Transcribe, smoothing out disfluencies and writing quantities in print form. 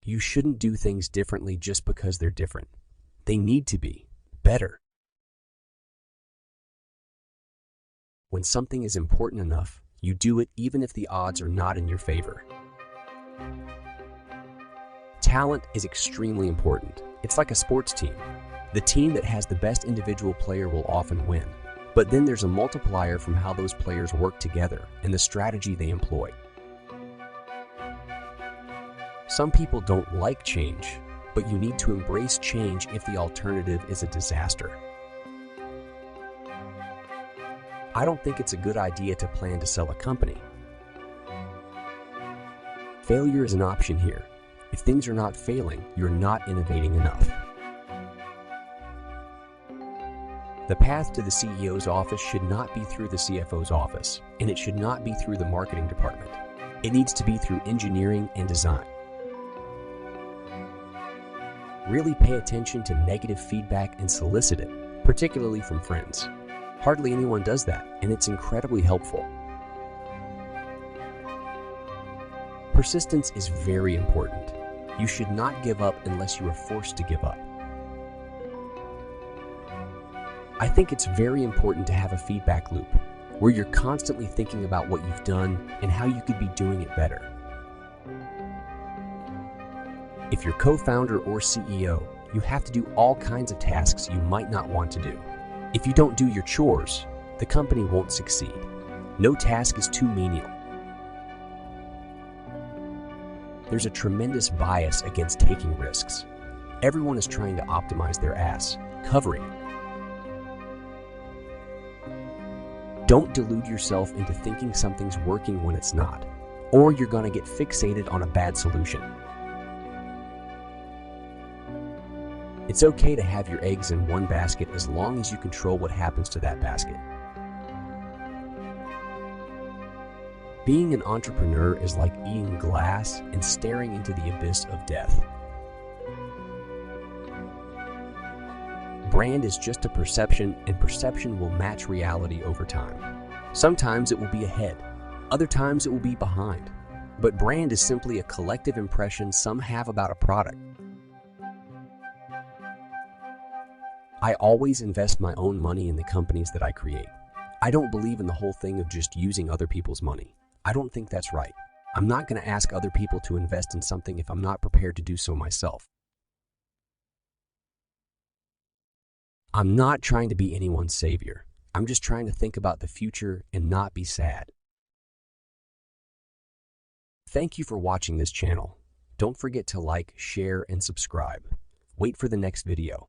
You shouldn't do things differently just because they're different. They need to be better. When something is important enough, you do it even if the odds are not in your favor. Talent is extremely important. It's like a sports team. The team that has the best individual player will often win. But then there's a multiplier from how those players work together and the strategy they employ. Some people don't like change, but you need to embrace change if the alternative is a disaster. I don't think it's a good idea to plan to sell a company. Failure is an option here. If things are not failing, you're not innovating enough. The path to the CEO's office should not be through the CFO's office, and it should not be through the marketing department. It needs to be through engineering and design. Really pay attention to negative feedback and solicit it, particularly from friends. Hardly anyone does that, and it's incredibly helpful. Persistence is very important. You should not give up unless you are forced to give up. I think it's very important to have a feedback loop where you're constantly thinking about what you've done and how you could be doing it better. If you're co-founder or CEO, you have to do all kinds of tasks you might not want to do. If you don't do your chores, the company won't succeed. No task is too menial. There's a tremendous bias against taking risks. Everyone is trying to optimize their ass, covering. Don't delude yourself into thinking something's working when it's not, or you're going to get fixated on a bad solution. It's okay to have your eggs in one basket as long as you control what happens to that basket. Being an entrepreneur is like eating glass and staring into the abyss of death. Brand is just a perception, and perception will match reality over time. Sometimes it will be ahead, other times it will be behind. But brand is simply a collective impression some have about a product. I always invest my own money in the companies that I create. I don't believe in the whole thing of just using other people's money. I don't think that's right. I'm not going to ask other people to invest in something if I'm not prepared to do so myself. I'm not trying to be anyone's savior. I'm just trying to think about the future and not be sad. Thank you for watching this channel. Don't forget to like, share, and subscribe. Wait for the next video.